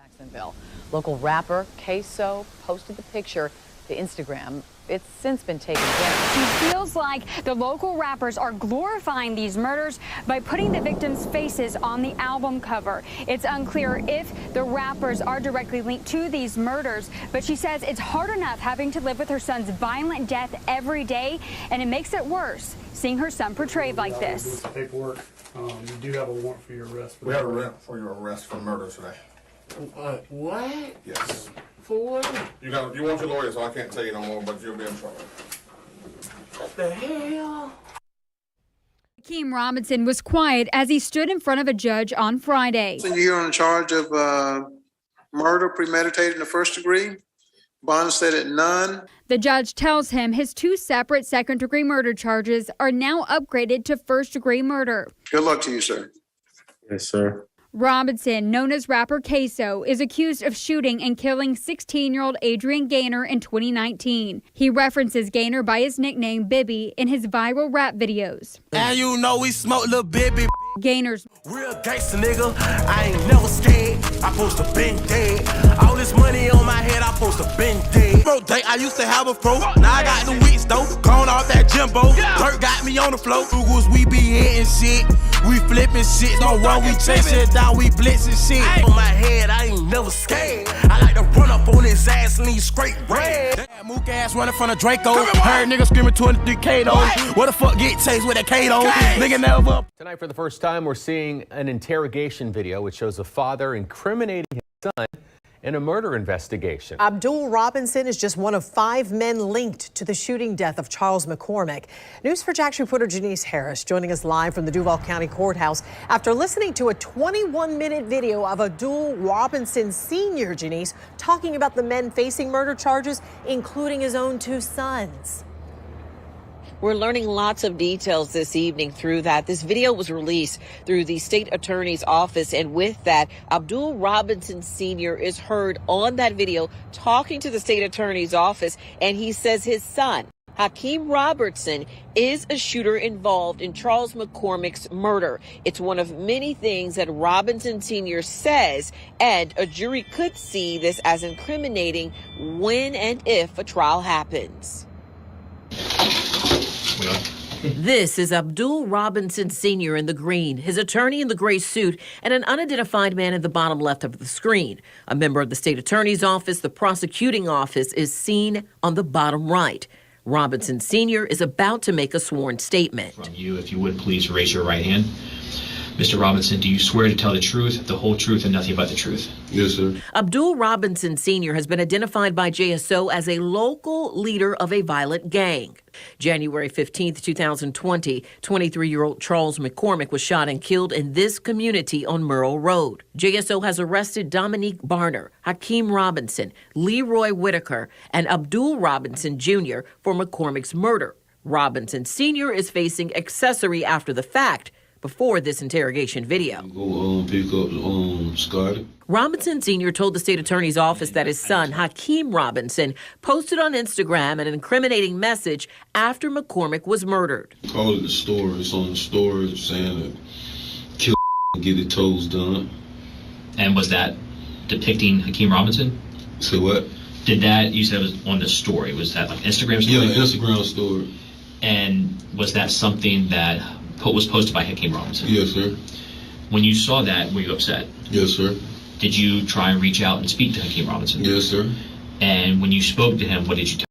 Jacksonville. Local rapper Ksoo posted the picture to Instagram. It's since been taken down. She feels like the local rappers are glorifying these murders by putting the victims' faces on the album cover. It's unclear if the rappers are directly linked to these murders, but she says it's hard enough having to live with her son's violent death every day, and it makes it worse seeing her son portrayed like this. Paperwork. You do have a warrant for your arrest. We have a warrant for your arrest for murder today. What? Yes. For what? You want your lawyer, so I can't tell you no more, but you'll be in trouble. What the hell? Hakeem Robinson was quiet as he stood in front of a judge on Friday. You're here on charge of murder premeditated in the first degree. Bond set at none. The judge tells him his two separate second-degree murder charges are now upgraded to first-degree murder. Good luck to you, sir. Yes, sir. Robinson, known as rapper Ksoo, is accused of shooting and killing 16-year-old Adrian Gaynor in 2019. He references Gaynor by his nickname Bibby in his viral rap videos. And you know we smoke little Bibby. Gaynor's Real gangster nigga, I ain't never scared. I supposed to been dead. All this money on my head, I supposed to been dead. Bro, I used to have a pro, now I got the weeks though. Gone off that Jimbo, dirt got me on the floor. Googles, we be hitting shit, we flipping shit. Don't run, we chase it down, we blitzing shit. On my head, I ain't never scared. I like to run up on his ass and leave straight red. That mook ass running from the Draco. Heard niggas screaming 23K though. What the fuck get chased with a K-Do? Nigga never. Tonight, for the first time, we're seeing an interrogation video which shows a father incriminating his son in a murder investigation. Abdul Robinson is just one of 5 men linked to the shooting death of Charles McCormick. News4JAX reporter Janice Harris joining us live from the Duval County Courthouse after listening to a 21-minute video of Abdul Robinson Sr., Janice, talking about the men facing murder charges, including his own 2 sons. We're learning lots of details this evening through that. This video was released through the state attorney's office, and with that, Abdul Robinson Sr. is heard on that video talking to the state attorney's office, and he says his son, Hakeem Robertson, is a shooter involved in Charles McCormick's murder. It's one of many things that Robinson Sr. says, and a jury could see this as incriminating when and if a trial happens. This is Abdul Robinson Sr. in the green, his attorney in the gray suit, and an unidentified man in the bottom left of the screen. A member of the state attorney's office, the prosecuting office, is seen on the bottom right. Robinson Sr. is about to make a sworn statement. From you, if you would please raise your right hand. Mr. Robinson, do you swear to tell the truth, the whole truth, and nothing but the truth? Yes, sir. Abdul Robinson Sr. has been identified by JSO as a local leader of a violent gang. January 15th, 2020, 23-year-old Charles McCormick was shot and killed in this community on Merle Road. JSO has arrested Dominique Barner, Hakeem Robinson, Leroy Whitaker, and Abdul Robinson Jr. for McCormick's murder. Robinson Sr. is facing accessory after the fact before this interrogation video. Go pick up Scotty. Robinson Sr. told the state attorney's office that his son, Hakeem Robinson, posted on Instagram an incriminating message after McCormick was murdered. Call it the story. It's on the story saying that kill get the toes done. And was that depicting Hakeem Robinson? Say what? Did that, you said it was on the story, was that like Instagram story? Yeah, Instagram story. And was that something that was posted by Hakeem Robinson? Yes, sir. When you saw that, were you upset? Yes, sir. Did you try and reach out and speak to Hakeem Robinson? Yes, sir. And when you spoke to him, what did you tell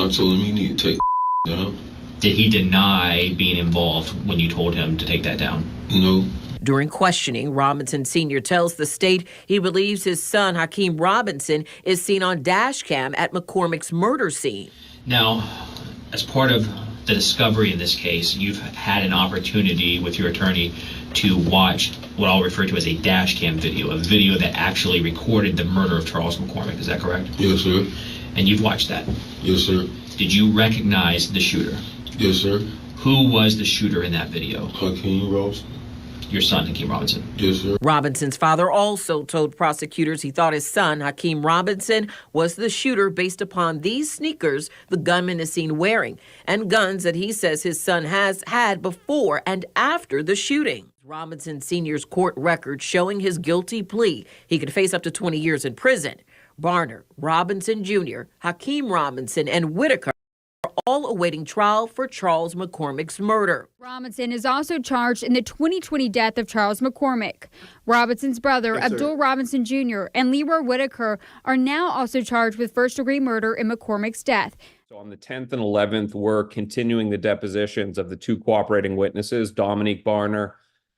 him? I told him he need to take down. Did he deny being involved when you told him to take that down? No. During questioning, Robinson Sr. tells the state he believes his son, Hakeem Robinson, is seen on dash cam at McCormick's murder scene. Now, as part of the discovery in this case, you've had an opportunity with your attorney to watch what I'll refer to as a dash cam video, a video that actually recorded the murder of Charles McCormick. Is that correct? Yes, sir. And you've watched that? Yes, sir. Did you recognize the shooter? Yes, sir. Who was the shooter in that video? Hakeem Robinson. your son, Hakeem Robinson? Yes, sir. Robinson's father also told prosecutors he thought his son, Hakeem Robinson, was the shooter based upon these sneakers the gunman is seen wearing and guns that he says his son has had before and after the shooting. Robinson Sr.'s court record showing his guilty plea. He could face up to 20 years in prison. Barner, Robinson Jr., Hakeem Robinson, and Whitaker are all awaiting trial for Charles McCormick's murder. Robinson is also charged in the 2020 death of Charles McCormick. Robinson's brother, Abdul Robinson Jr., and Leroy Whitaker are now also charged with first-degree murder in McCormick's death. So on the 10th and 11th, we're continuing the depositions of the two cooperating witnesses, Dominique Barner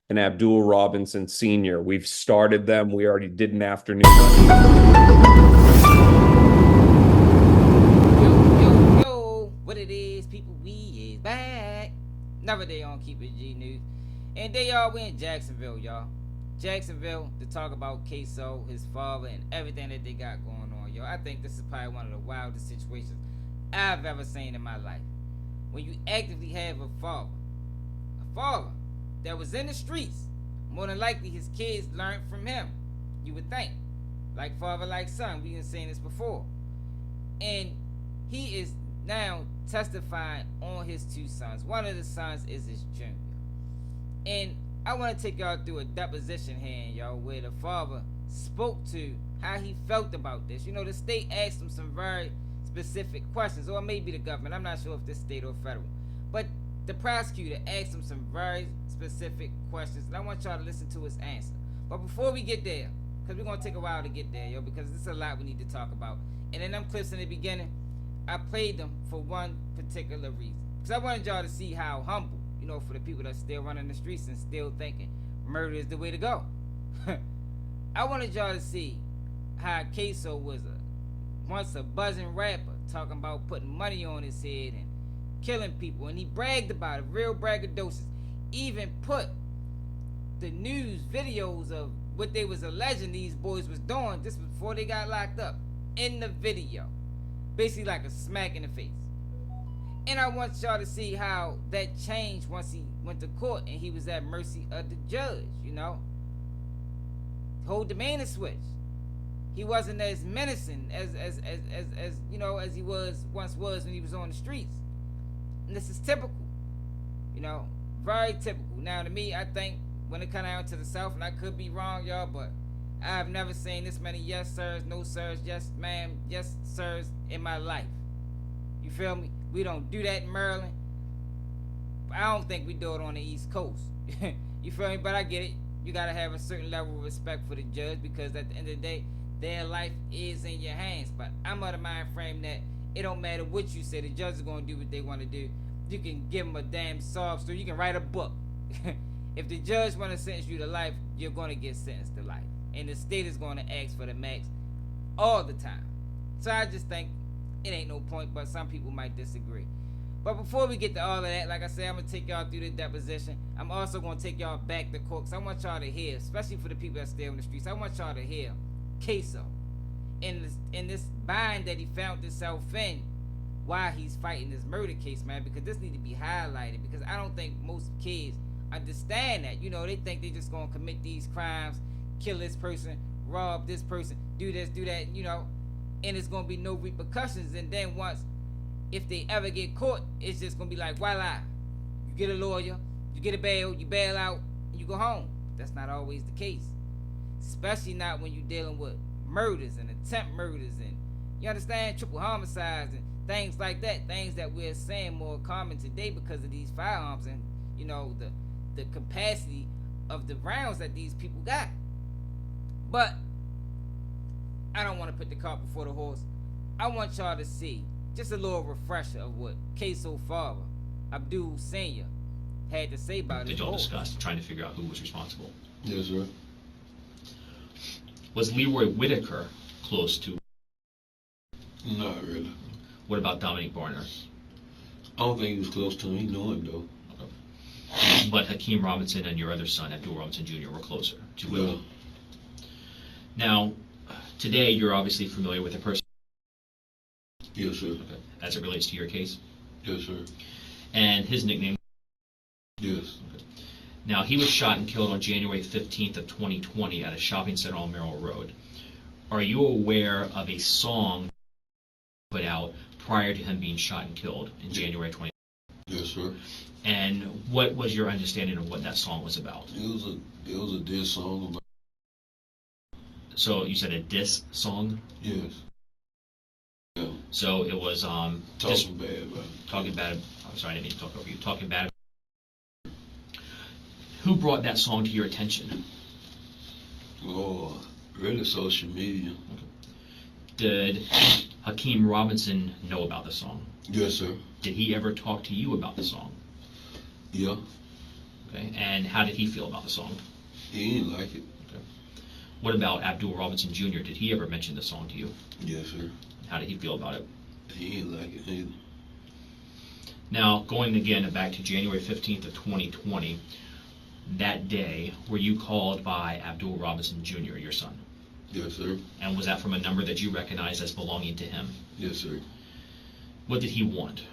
and Abdul Robinson Sr. We've started them. We already did an afternoon. Yo, what it is, people, we is back. Another day on Keep It G News. And they all we in Jacksonville, y'all. Jacksonville to talk about Ksoo, his father, and everything that they got going on, yo. I think this is probably one of the wildest situations I've ever seen in my life. When you actively have a father that was in the streets, more than likely his kids learned from him. You would think. Like father, like son. We been saying this before. And he is now testifying on his two sons. One of the sons is his junior. And I want to take y'all through a deposition here, y'all, where the father spoke to how he felt about this. You know, the state asked him some very specific questions, or maybe the government. I'm not sure if this state or federal. But the prosecutor asked him some very specific questions, and I want y'all to listen to his answer. But before we get there, because we're going to take a while to get there, yo, because there's a lot we need to talk about. And in them clips in the beginning, I played them for one particular reason. Because I wanted y'all to see how humble, you know, for the people that's still running the streets and still thinking murder is the way to go. I wanted y'all to see how Ksoo was once a buzzing rapper, talking about putting money on his head and killing people, and he bragged about it, real braggadocious. Even put the news videos of what they was alleging these boys was doing just before they got locked up in the video, basically like a smack in the face. And I want y'all to see how that changed once he went to court and he was at mercy of the judge. You know, whole demeanor switch. He wasn't as menacing as you know, as he once was when he was on the streets. And this is typical, you know, very typical. Now to me, I think when it comes down to the South, and I could be wrong, y'all, but I've never seen this many yes sirs, no sirs, yes ma'am, yes sirs in my life. You feel me? We don't do that in Maryland. I don't think we do it on the East Coast. You feel me? But I get it. You gotta have a certain level of respect for the judge, because at the end of the day, their life is in your hands. But I'm of the mind frame that it don't matter what you say, the judge is gonna do what they want to do. You can give them a damn sob story. You can write a book. If the judge want to sentence you to life, you're gonna get sentenced to life, and the state is gonna ask for the max all the time. So I just think it ain't no point, but some people might disagree. But before we get to all of that, like I said, I'm gonna take y'all through the deposition. I'm also gonna take y'all back to court, 'cause I want y'all to hear, especially for the people that stay on the streets, I want y'all to hear Ksoo in this bind that he found himself in while he's fighting this murder case, man, because this need to be highlighted, because I don't think most kids understand that. You know, they think they just gonna commit these crimes, kill this person, rob this person, do this, do that, you know, and it's gonna be no repercussions. And then once, if they ever get caught, it's just gonna be like, voila, you get a lawyer, you get a bail, you bail out, and you go home. That's not always the case, especially not when you're dealing with murders and attempt murders, and you understand, triple homicides and things like that, things that we're seeing more common today because of these firearms and, you know, the capacity of the rounds that these people got. But I don't want to put the cart before the horse. I want y'all to see just a little refresher of what Ksoo father, Abdul Sr., had to say about it. Did y'all discuss trying to figure out who was responsible? Yes, sir. Was Leroy Whitaker close to? Not really. What about Dominique Barner? I don't think he was close to him. He knew him, though. Okay. But Hakeem Robinson and your other son, Abdul Robinson Jr., were closer to him. Yeah. Now, today you're obviously familiar with the person. Yes, sir. Okay. As it relates to your case? Yes, sir. And his nickname? Yes. Okay. Now, he was shot and killed on January 15th of 2020 at a shopping center on Merrill Road. Are you aware of a song put out prior to him being shot and killed in January 2020? Yes, sir. And what was your understanding of what that song was about? It was a diss song about. So you said a diss song? Yes. Yeah. So it was talking bad about it. Talking bad. I'm sorry, I didn't mean to talk over you. Talking bad. Who brought that song to your attention? Oh, really social media. Did Hakeem Robinson know about the song? Yes, sir. Did he ever talk to you about the song? Yeah. Okay. And how did he feel about the song? He didn't like it. Okay. What about Abdul Robinson Jr.? Did he ever mention the song to you? Yes, sir. How did he feel about it? He didn't like it either. Now, going again back to January 15th of 2020, that day, were you called by Abdul Robinson Jr., your son? Yes, sir. And was that from a number that you recognized as belonging to him? Yes, sir. What did he want?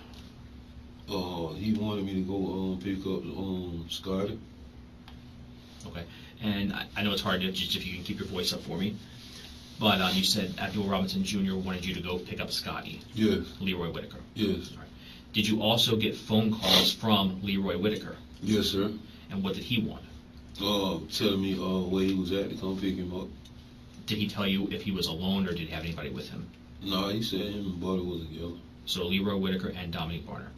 He wanted me to go pick up Scotty. Okay. And I know it's hard to just if you can keep your voice up for me, but you said Abdul Robinson Jr. wanted you to go pick up Scotty. Yes. Leroy Whitaker. Yes. All right. Did you also get phone calls from Leroy Whitaker? Yes, sir. And what did he want? Telling me where he was at to come pick him up. Did he tell you if he was alone or did he have anybody with him? No, he said him and Buddy was together. So Leroy Whitaker and Dominique Barner.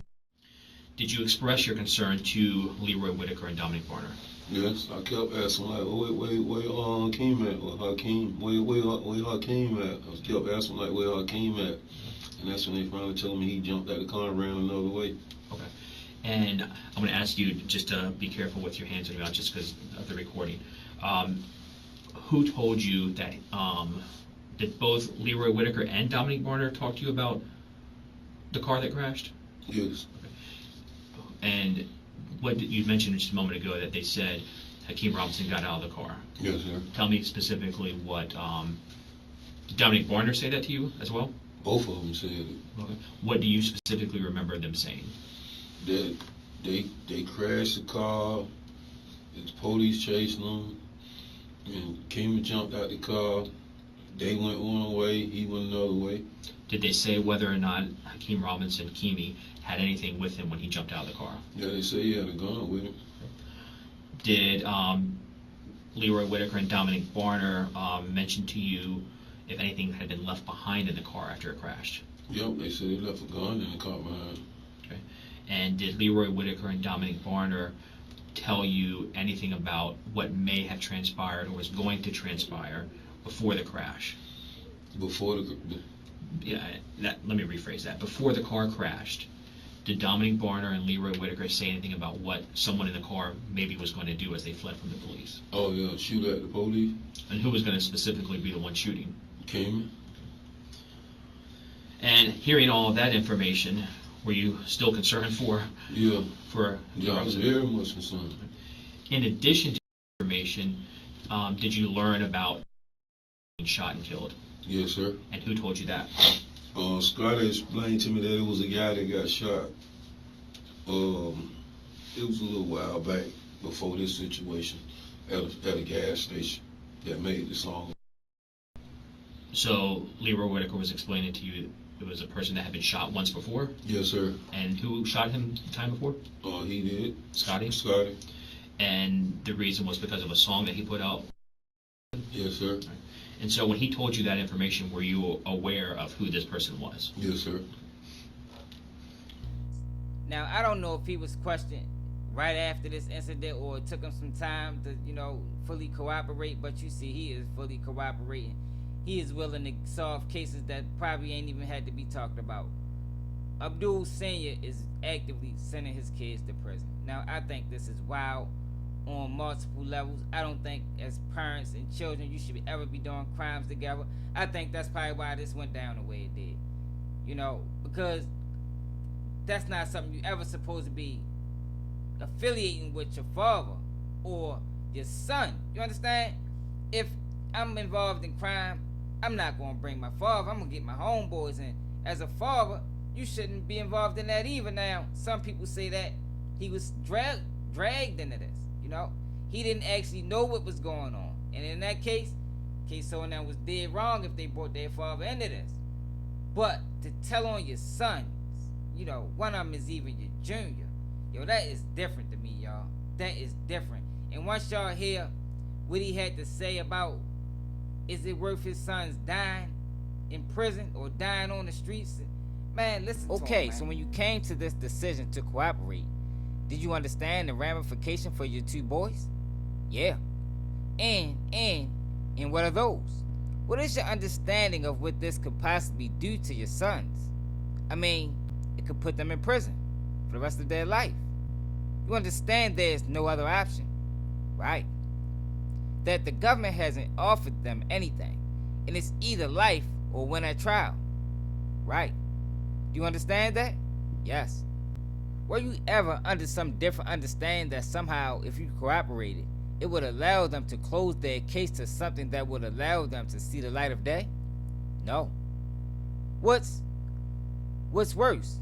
Did you express your concern to Leroy Whitaker and Dominique Barner? Yes, I kept asking like, where Hakeem at? Or Hakeem, where Hakeem at? I kept asking like, where Hakeem at? And that's when they finally told me he jumped out the car and ran another way. Okay. And I'm going to ask you just to be careful with your hands and your mouth just because of the recording. Who told you that, did both Leroy Whitaker and Dominique Barner talk to you about the car that crashed? Yes. Okay. And what you mentioned just a moment ago that they said Hakeem Robinson got out of the car. Yes, sir. Tell me specifically what, did Dominique Barner say that to you as well? Both of them said it. Okay. What do you specifically remember them saying? That they crashed the car, the police chasing them, and Keem jumped out the car. They went one way, he went another way. Did they say whether or not Hakeem Robinson, Keemy, had anything with him when he jumped out of the car? Yeah, they say he had a gun with him. Did Leroy Whitaker and Dominique Barner mention to you if anything had been left behind in the car after it crashed? Yep, they said they left a gun in the car behind. Okay. And did Leroy Whitaker and Dominique Barner tell you anything about what may have transpired or was going to transpire before the crash? Before the... Let me rephrase that. Before the car crashed, did Dominique Barner and Leroy Whitaker say anything about what someone in the car maybe was going to do as they fled from the police? Oh, yeah, shoot at the police. And who was going to specifically be the one shooting? Keem. And hearing all of that information, were you still concerned for? Yeah. Yeah, I was very much concerned. In addition to information, did you learn about being shot and killed? Yes, sir. And who told you that? Scotty explained to me that it was a guy that got shot. It was a little while back before this situation at a gas station that made the song. So Leroy Whitaker was explaining to you it was a person that had been shot once before? Yes, sir. And who shot him the time before? He did. Scotty? Scotty. And the reason was because of a song that he put out? Yes, sir. Right. And so when he told you that information, were you aware of who this person was? Yes, sir. Now, I don't know if he was questioned right after this incident or it took him some time to, fully cooperate, but you see he is fully cooperating. He is willing to solve cases that probably ain't even had to be talked about. Abdul Sr. is actively sending his kids to prison. Now, I think this is wild on multiple levels. I don't think as parents and children you should ever be doing crimes together. I think that's probably why this went down the way it did. Because that's not something you ever supposed to be affiliating with your father or your son. You understand? If I'm involved in crime, I'm not going to bring my father. I'm going to get my homeboys in. As a father, you shouldn't be involved in that either. Now, some people say that he was dragged into this. You know, he didn't actually know what was going on. And in that case, Ksoo and them was dead wrong if they brought their father into this. But to tell on your sons, you know, one of them is even your junior. Yo, that is different to me, y'all. That is different. And once y'all hear what he had to say about, is it worth his sons dying in prison or dying on the streets? Man, listen to him, man. So when you came to this decision to cooperate, did you understand the ramification for your two boys? Yeah. And what are those? What is your understanding of what this could possibly do to your sons? I mean, it could put them in prison for the rest of their life. You understand there's no other option, right? That the government hasn't offered them anything, and it's either life or win at trial, right? Do you understand that? Yes. Were you ever under some different understanding that somehow if you cooperated, it would allow them to close their case to something that would allow them to see the light of day? No. What's worse?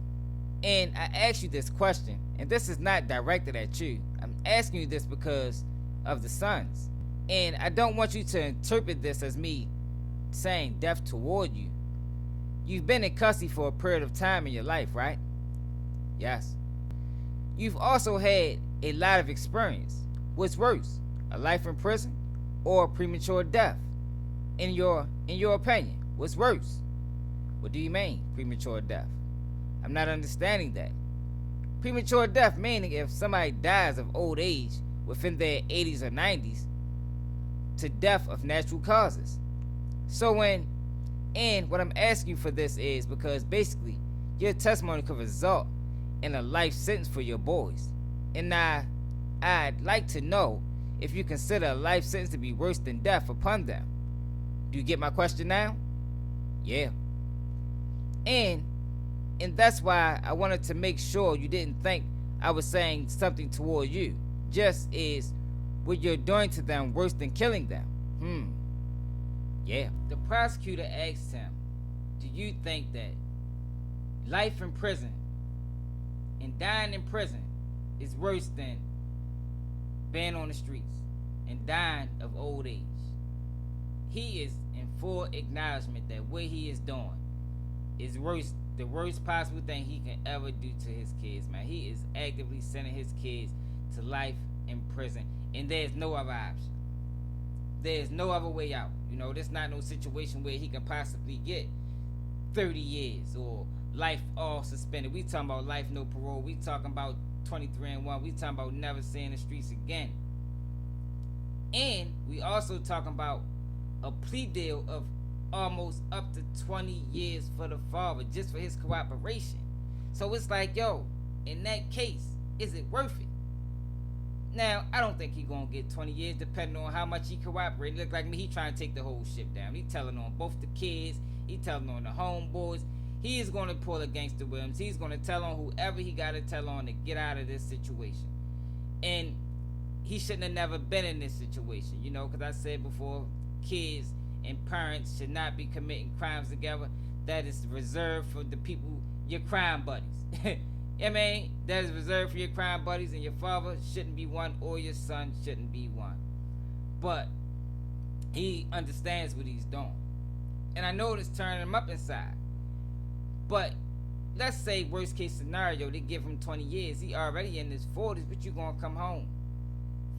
And I ask you this question, and this is not directed at you. I'm asking you this because of the sons. And I don't want you to interpret this as me saying death toward you. You've been in custody for a period of time in your life, right? Yes. You've also had a lot of experience. What's worse, a life in prison or premature death? In your opinion, what's worse? What do you mean, premature death? I'm not understanding that. Premature death meaning if somebody dies of old age within their 80s or 90s to death of natural causes. So what I'm asking for this is because basically your testimony could result in a life sentence for your boys. And I'd like to know if you consider a life sentence to be worse than death upon them. Do you get my question now? Yeah. And that's why I wanted to make sure you didn't think I was saying something toward you. Just is what you're doing to them worse than killing them? Yeah. The prosecutor asked him, do you think that life in prison and dying in prison is worse than being on the streets and dying of old age? He is in full acknowledgement that what he is doing is worse, the worst possible thing he can ever do to his kids, man. He is actively sending his kids to life in prison, and there's no other option. There's no other way out. You know, there's not no situation where he can possibly get 30 years or life all suspended. We talking about life, no parole. We talking about 23-1. We talking about never seeing the streets again. And we also talking about a plea deal of almost up to 20 years for the father just for his cooperation. So it's like, yo, in that case, is it worth it? Now, I don't think he gonna get 20 years depending on how much he cooperated. Look like me, he trying to take the whole ship down. He telling on both the kids, he telling on the homeboys. He is gonna pull a Gangster Williams. He's gonna tell on whoever he gotta tell on to get out of this situation. And he shouldn't have never been in this situation, you know, because I said before, kids and parents should not be committing crimes together. That is reserved for the people, your crime buddies. I mean, that is reserved for your crime buddies, and your father shouldn't be one, or your son shouldn't be one. But he understands what he's doing. And I know it's turning him up inside. But let's say worst case scenario, they give him 20 years. He already in his 40s, but you gonna come home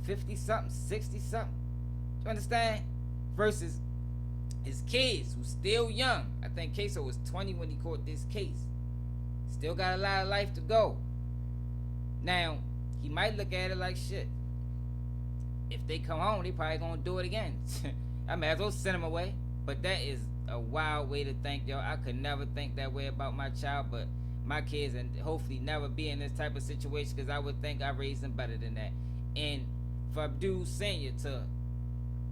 50 something, 60 something. You understand? Versus his kids who's still young. I think Ksoo was 20 when he caught this case. Still got a lot of life to go. Now, he might look at it like shit. If they come home, they probably gonna do it again. I might as well send them away. But that is a wild way to think, yo. I could never think that way about my child, but my kids, and hopefully never be in this type of situation, because I would think I raised them better than that. And for Abdul Sr. to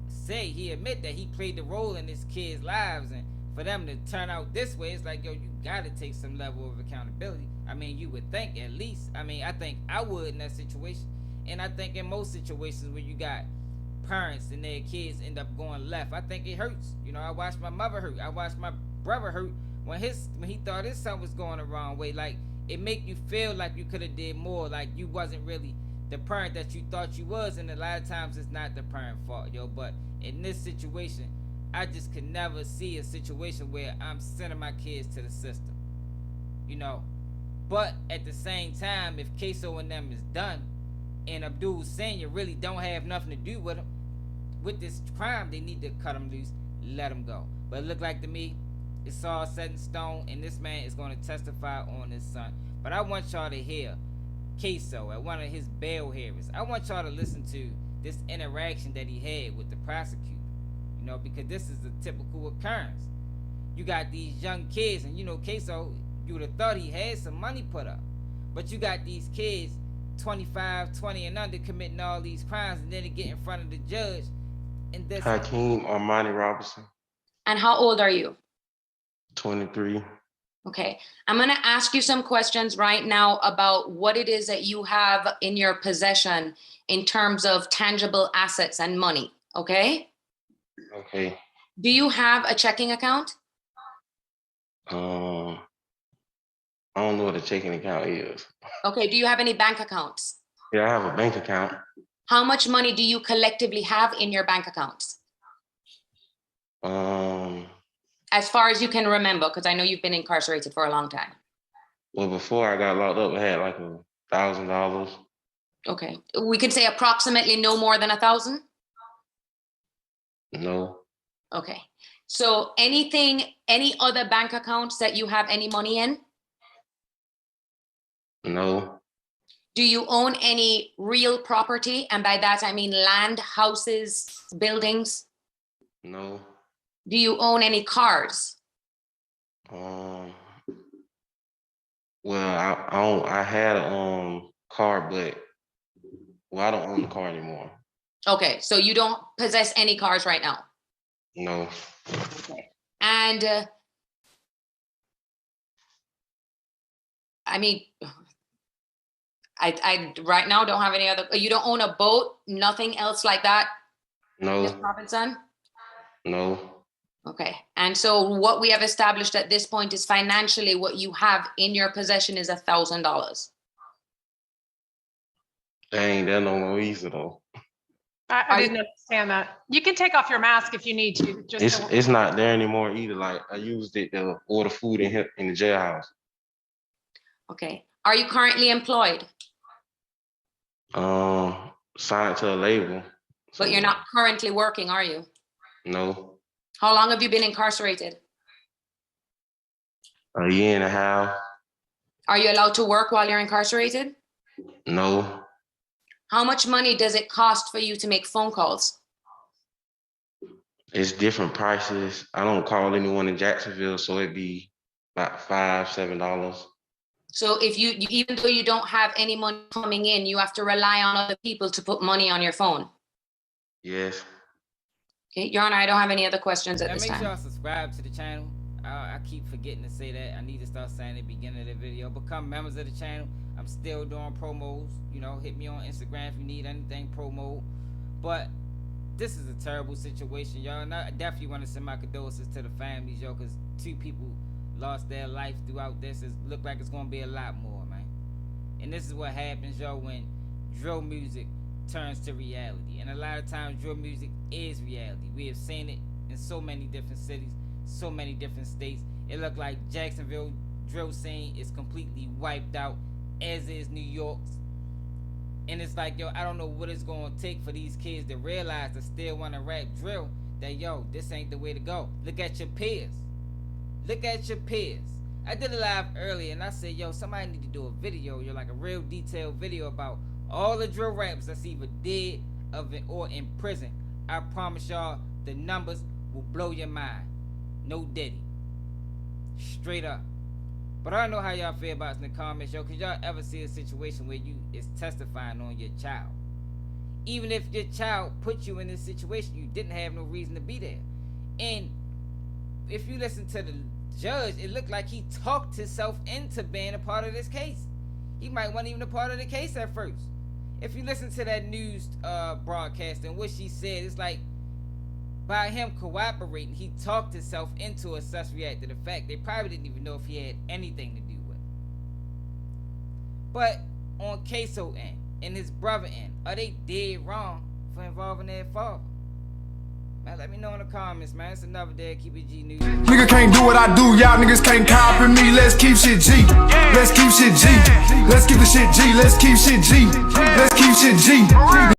say, he admit that he played the role in his kids' lives, and for them to turn out this way, it's like, yo, you gotta take some level of accountability. I mean, you would think at least. I mean, I think I would in that situation. And I think in most situations where you got parents and their kids end up going left, I think it hurts. You know, I watched my mother hurt. I watched my brother hurt when he thought his son was going the wrong way. Like, it make you feel like you could have did more, like you wasn't really the parent that you thought you was, and a lot of times it's not the parent fault, yo. But in this situation, I just could never see a situation where I'm sending my kids to the system, you know. But at the same time, if Ksoo and them is done, and Abdul Senior really don't have nothing to do with him, with this crime, they need to cut him loose, let him go. But it look like to me, it's all set in stone, and this man is going to testify on his son. But I want y'all to hear Ksoo at one of his bail hearings. I want y'all to listen to this interaction that he had with the prosecutor, you know, because this is a typical occurrence. You got these young kids, and you know, Ksoo, you would have thought he had some money put up, but you got these kids 25, 20 and under committing all these crimes, and then they get in front of the judge. And this Hakeem Armani Robinson, And how old are you? 23. Okay. I'm going to ask you some questions right now about what it is that you have in your possession in terms of tangible assets and money. Okay. Okay. Do you have a checking account? I don't know what a checking account is. Okay. Do you have any bank accounts? Yeah, I have a bank account. How much money do you collectively have in your bank accounts? As far as you can remember, because I know you've been incarcerated for a long time. Well, before I got locked up, I had like $1,000. Okay. We could say approximately no more than 1,000? No. Okay. So any other bank accounts that you have any money in? No. Do you own any real property? And by that, I mean land, houses, buildings. No. Do you own any cars? Well, I had a car, but I don't own the car anymore. Okay, so you don't possess any cars right now. No. Okay. And I mean, I right now don't have any other. You don't own a boat, nothing else like that. No. Ms. Robinson? No. Okay. And so what we have established at this point is financially what you have in your possession is $1,000. Dang, that no more easy though. I didn't understand that. You can take off your mask if you need to. It's not there anymore either. Like I used it to order food in the jailhouse. Okay. Are you currently employed? Signed to a label. But you're not currently working, are you? No. How long have you been incarcerated? A year and a half. Are you allowed to work while you're incarcerated? No. How much money does it cost for you to make phone calls? It's different prices. I don't call anyone in Jacksonville, so it'd be about $5, $7. So if you, even though you don't have any money coming in, you have to rely on other people to put money on your phone. Yes. Okay, Your Honor, I don't have any other questions at this make time. sure y'all subscribe to the channel. I keep forgetting to say that. I need to start saying at the beginning of the video. Become members of the channel. I'm still doing promos. You know, hit me on Instagram if you need anything promo. But this is a terrible situation, y'all. And I definitely want to send my condolences to the families, yo, because 2 people lost their life throughout this. It look like it's going to be a lot more, man. And this is what happens, yo, when drill music turns to reality. And a lot of times drill music is reality. We have seen it in so many different cities, so many different states. It looked like Jacksonville drill scene is completely wiped out, as is New York's. And it's like, yo, I don't know what it's going to take for these kids to realize, to still want to rap drill, that, yo, this ain't the way to go. Look at your peers. Look at your peers. I did a live earlier and I said, yo, somebody need to do a video, yo, like a real detailed video about all the drill rappers that's either dead or in prison. I promise y'all the numbers will blow your mind. No Diddy. Straight up. But I don't know how y'all feel about it in the comments, yo. Cause y'all ever see a situation where you is testifying on your child? Even if your child put you in this situation, you didn't have no reason to be there. And if you listen to the judge, it looked like he talked himself into being a part of this case. He might wasn't even a part of the case at first. If you listen to that news broadcast and what she said, it's like by him cooperating, he talked himself into accessory after the fact. They probably didn't even know if he had anything to do with it. But on Ksoo end, and his brother in? Are they dead wrong for involving their father? Man, let me know in the comments, man. It's another day. Keep it G News. Nigga can't do what I do, y'all niggas can't copy me. Let's keep shit G. Let's keep shit G. Let's keep the shit G. Let's keep shit G. Let's keep shit G.